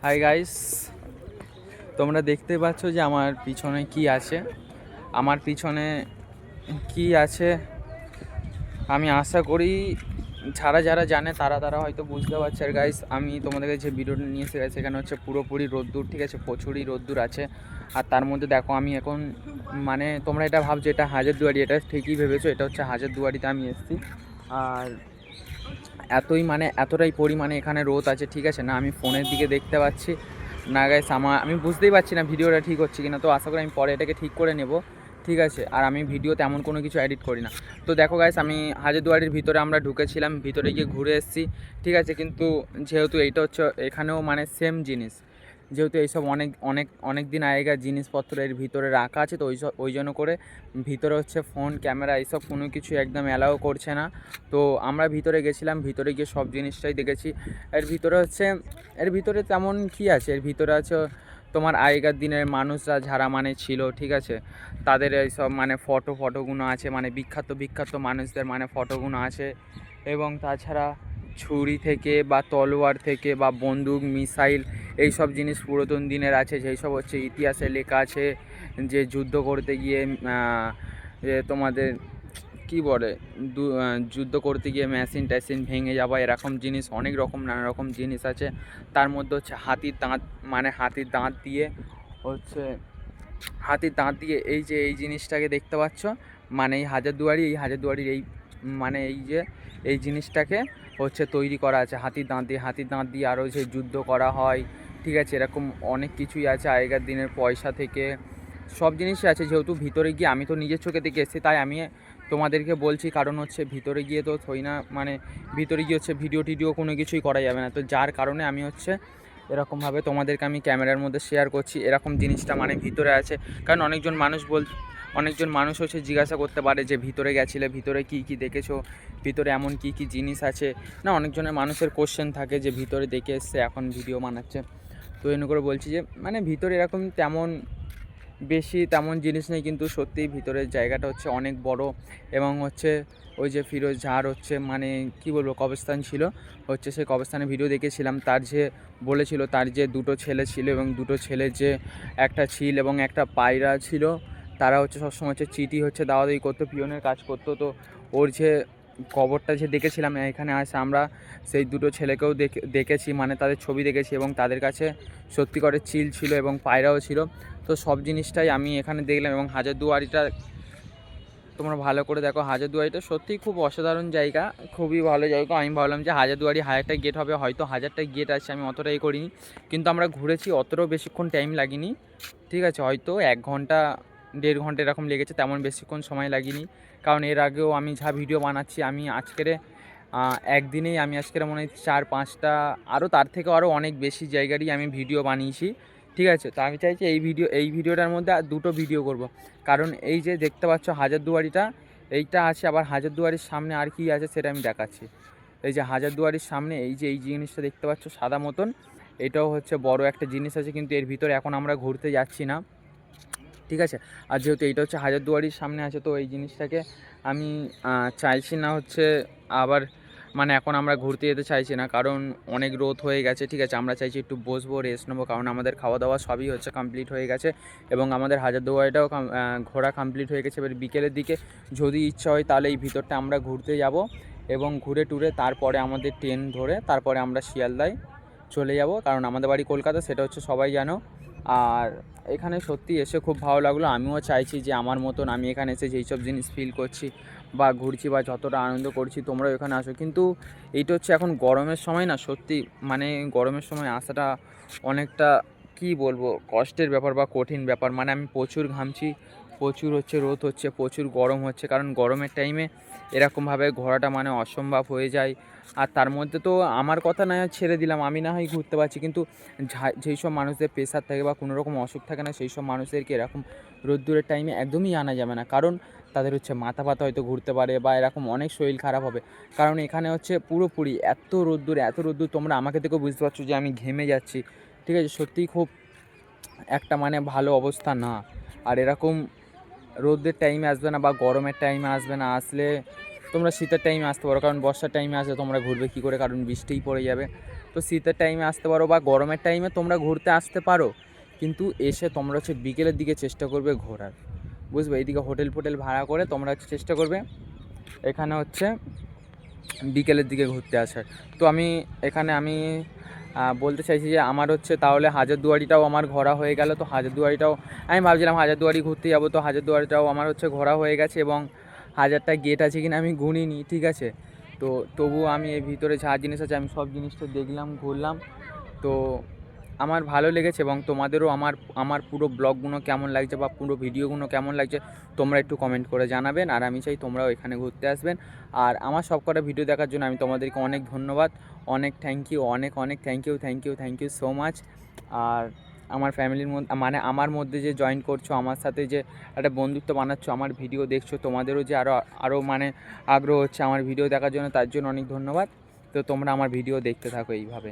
Hi guys, তোমরা দেখতে পাচ্ছ যে আমার পিছনে কি আছে। আমার পিছনে কি আছে আমি আশা করি যারা যারা জানে তারা তারা হয়তো বুঝতে পারছে। আর গাইস, আমি তোমাদেরকে যে ভিডিওটা নিয়ে এসে গেছে এখানে হচ্ছে পুরোপুরি রোদ্দুর, ঠিক আছে, প্রচুরই রোদ্দুর আছে। আর তার মধ্যে দেখো আমি এখন মানে তোমরা এটা ভাবছো এটা হাজারদুয়ারি, এটা ঠিকই ভেবেছো, এটা হচ্ছে হাজারদুয়ারিতে আমি এসেছি। আর এতটাই পরিমাণে এখানে রোদ আছে, ঠিক আছে না, আমি ফোনের দিকে দেখতে পাচ্ছি না গাইস। আমি বুঝতেই পারছি না ভিডিওটা ঠিক হচ্ছে কিনা, তো আশা করি আমি পরে এটাকে ঠিক করে নেব, ঠিক আছে। আর আমি ভিডিও তেমন কোনো কিছু এডিট করি না। তো দেখো গাইস, আমি হাজারদুয়ারির ভিতরে আমরা ঢুকেছিলাম, ভিতরে গিয়ে ঘুরে এসেছি, ঠিক আছে। কিন্তু যেহেতু এইটা হচ্ছে এখানেও মানে সেম জিনিস, যেহেতু এইসব অনেক অনেক অনেক দিন আগেকার জিনিসপত্র এর ভিতরে রাখা আছে, তো ওই জন্য করে ভিতরে হচ্ছে ফোন ক্যামেরা এইসব কোনো কিছু একদম অ্যালাউ করছে না। তো আমরা ভিতরে গেছিলাম, ভিতরে গিয়ে সব জিনিসটাই দেখেছি। এর ভিতরে তেমন কি আছে, এর ভিতরে আছে তোমার আগেকার দিনের মানুষরা যারা মানে ছিল, ঠিক আছে, তাদের এইসব মানে ফটোগুলো আছে, মানে বিখ্যাত বিখ্যাত মানুষদের মানে ফটোগুলো আছে। এবং তাছাড়া ছুরি থেকে বা তলোয়ার থেকে বা বন্দুক মিসাইল এই সব জিনিস পুরাতন দিনের আছে, যেই সব হচ্ছে ইতিহাসে লেখা আছে যে যুদ্ধ করতে গিয়ে যে তোমাদের কী বলে যুদ্ধ করতে গিয়ে মেশিন ট্যাশিন ভেঙে যাওয়া, এরকম জিনিস অনেক রকম নানা রকম জিনিস আছে। তার মধ্যে হচ্ছে হাতির দাঁত, মানে হাতির দাঁত দিয়ে এই জিনিসটাকে দেখতে পাচ্ছ, মানে এই হাজারদুয়ারির এই মানে এই জিনিসটাকে হচ্ছে তৈরি করা আছে হাতির দাঁত দিয়ে আরও যে যুদ্ধ করা হয়, ঠিক আছে, এরকম অনেক কিছুই আছে আগেকার দিনের পয়সা থেকে সব জিনিসই আছে। যেহেতু ভিতরে গিয়ে আমি তো নিজের চোখে দেখে এসেছি, তাই আমি তোমাদেরকে বলছি, কারণ হচ্ছে ভিতরে গিয়ে তো থই না, মানে ভিতরে গিয়ে হচ্ছে ভিডিও কোনো কিছুই করা যাবে না, তো যার কারণে আমি হচ্ছে এরকমভাবে তোমাদেরকে আমি ক্যামেরার মধ্যে শেয়ার করছি এরকম জিনিসটা মানে ভিতরে আছে। কারণ অনেকজন মানুষ হচ্ছে জিজ্ঞাসা করতে পারে যে ভিতরে গেছিলে, ভিতরে কী কী দেখেছো, ভিতরে এমন কী কী জিনিস আছে না, অনেকজনের মানুষের কোশ্চেন থাকে যে ভিতরে দেখে এসছে এখন ভিডিও বানাচ্ছে। তো এমনি করে বলছি যে মানে ভিতরে এরকম তেমন জিনিস নেই, কিন্তু সত্যিই ভিতরের জায়গাটা হচ্ছে অনেক বড়। এবং হচ্ছে ওই যে ফিরোজ ঝাড় হচ্ছে মানে কি বলবো কবরস্থান ছিল, হচ্ছে সেই কবরস্থানের ভিডিও দেখেছিলাম, তার যে বলেছিল তার যে দুটো ছেলে ছিল এবং দুটো ছেলে যে একটা ছিল এবং একটা পায়রা ছিল, তারা হচ্ছে সবসময় হচ্ছে চিঠি হচ্ছে দাওয়াদাওয়ি করতো, পিয়নের কাজ করতো। তো ওর যে কবরটা যে দেখেছিলাম এখানে আসে, আমরা সেই দুটো ছেলেকেও দেখেছি, মানে তাদের ছবি দেখেছি এবং তাদের কাছে সত্যি করে চিল ছিল এবং পায়রাও ছিল। তো সব জিনিসটাই আমি এখানে দেখলাম। এবং হাজারদুয়ারিটা তোমরা ভালো করে দেখো, হাজারদুয়ারিটা সত্যিই খুব অসাধারণ জায়গা, খুবই ভালো জায়গা। আমি ভাবলাম যে হাজারদুয়ারি 1000টা গেট হবে, হয়তো 1000টা গেট আছে, আমি অতটাই করিনি, কিন্তু আমরা ঘুরেছি, অতটাও বেশিক্ষণ টাইম লাগেনি, ঠিক আছে, হয়তো 1 ঘন্টা 1.5 ঘন্টা এরকম লেগেছে, তেমন বেশিক্ষণ সময় লাগেনি। কারণ এর আগেও আমি যা ভিডিও বানাচ্ছি, আমি একদিনেই আমি মনে হয় 4-5টা আরও তার থেকে আরও অনেক বেশি জায়গারই আমি ভিডিও বানিয়েছি, ঠিক আছে। তো আমি চাইছি এই ভিডিওটার মধ্যে আর 2টো ভিডিও করব, কারণ এই যে দেখতে পাচ্ছ হাজারদুয়ারিটা এইটা আছে, আবার হাজারদুয়ারির সামনে আর কি আছে সেটা আমি দেখাচ্ছি। এই যে হাজারদুয়ারির সামনে এই জিনিসটা দেখতে পাচ্ছ সাদা মতন, এটাও হচ্ছে বড় একটা জিনিস আছে, কিন্তু এর ভিতরে এখন আমরা ঘুরতে যাচ্ছি না, ঠিক আছে। আর যেহেতু এইটা হচ্ছে হাজারদুয়ারির সামনে আছে, তো এই জিনিসটাকে আমি চাইছি না হচ্ছে আবার মানে এখন আমরা ঘুরতে যেতে চাইছি না, কারণ অনেক রোদ হয়ে গেছে, ঠিক আছে। আমরা চাইছি একটু বসবো, রেস্ট নেবো, কারণ আমাদের খাওয়া দাওয়া সবই হচ্ছে কমপ্লিট হয়ে গেছে এবং আমাদের হাজারদুয়ারিটাও ঘোরা কমপ্লিট হয়ে গেছে। এবার বিকেলের দিকে যদি ইচ্ছা হয় তাহলে এই ভিতরটা আমরা ঘুরতে যাব এবং ঘুরে টুরে তারপরে আমাদের ট্রেন ধরে তারপরে আমরা শিয়ালদায় চলে যাব, কারণ আমাদের বাড়ি কলকাতা, সেটা হচ্ছে সবাই জানো। আর এখানে সত্যি এসে খুব ভালো লাগলো। আমিও চাইছি যে আমার মতন আমি এখানে এসে যেই সব জিনিস ফিল করছি বা ঘুরছি বা যতটা আনন্দ করছি তোমরাও এখানে আসো। কিন্তু এইটা হচ্ছে এখন গরমের সময় না, সত্যি মানে গরমের সময় আসাটা অনেকটা কী বলবো কষ্টের ব্যাপার বা কঠিন ব্যাপার। মানে আমি প্রচুর ঘামছি, প্রচুর হচ্ছে রোদ হচ্ছে, প্রচুর গরম হচ্ছে, কারণ গরমের টাইমে এরকমভাবে ঘোরাটা মানে অসম্ভব হয়ে যায়। আর তার মধ্যে তো আমার কথা না হয় ছেড়ে দিলাম, আমি না হয় ঘুরতে পারছি, কিন্তু যেই সব মানুষদের প্রেশার থাকে বা কোনো রকম অসুখ থাকে না, সেই সব মানুষদেরকে এরকম রোদ্দুরের টাইমে একদমই আনা যাবে না, কারণ তাদের হচ্ছে মাথা ব্যথা হয়তো ঘুরতে পারে বা এরকম অনেক শরীর খারাপ হবে। কারণ এখানে হচ্ছে পুরোপুরি এত রোদ্দুর তোমরা আমাকে থেকেও বুঝতে পারছো যে আমি ঘেমে যাচ্ছি, ঠিক আছে। সত্যিই খুব একটা মানে ভালো অবস্থা না। আর এরকম রোদের টাইমে আসবে না বা গরমের টাইমে আসবে না, আসলে তোমরা শীতের টাইমে আসতে পারো, কারণ বর্ষার টাইমে আসলে তোমরা ঘুরবে কী করে, কারণ বৃষ্টিই পড়ে যাবে। তো তো শীতের টাইমে আসতে পারো বা গরমের টাইমে তোমরা ঘুরতে আসতে পারো, কিন্তু এসে তোমরা হচ্ছে বিকেলের দিকে চেষ্টা করবে ঘোরার, বুঝবে? এইদিকে হোটেল ফোটেল ভাড়া করে তোমরা হচ্ছে চেষ্টা করবে এখানে হচ্ছে বিকেলের দিকে ঘুরতে আসার। তো আমি বলতে চাইছি যে আমার হচ্ছে তাহলে হাজারদুয়ারিটাও আমার ঘোরা হয়ে গেল। তো হাজারদুয়ারিটাও আমি ভাবছিলাম হাজারদুয়ারি ঘুরতে যাব, তো হাজারদুয়ারিটাও আমার হচ্ছে ঘোরা হয়ে গেছে এবং হাজারটা গেট আছে কিনা আমি গুনিনি, ঠিক আছে? তো তবুও আমি এর ভিতরে যা জিনিস আছে আমি সব জিনিসটা দেখলাম, ঘুরলাম। তো আমার ভালো লেগেছে এবং তোমাদেরও আমার আমার পুরো ব্লগগুলো কেমন লাগছে বা পুরো ভিডিওগুলো কেমন লাগছে তোমরা একটু কমেন্ট করে জানাবেন। আর আমি চাই তোমরাও এখানে ঘুরতে আসবেন। আর আমার সব কটা ভিডিও দেখার জন্য আমি তোমাদেরকে অনেক ধন্যবাদ, অনেক থ্যাংক ইউ, অনেক অনেক থ্যাংক ইউ সো মাচ। আর আমার ফ্যামিলির মধ্যে মানে আমার মধ্যে যে জয়েন করছো, আমার সাথে যে একটা বন্ধুত্ব বানাচ্ছো, আমার ভিডিও দেখছো, তোমাদেরও যে আরও মানে আগ্রহ হচ্ছে আমার ভিডিও দেখার জন্য, তার জন্য অনেক ধন্যবাদ। তো তোমরা আমার ভিডিও দেখতে থাকো এইভাবে।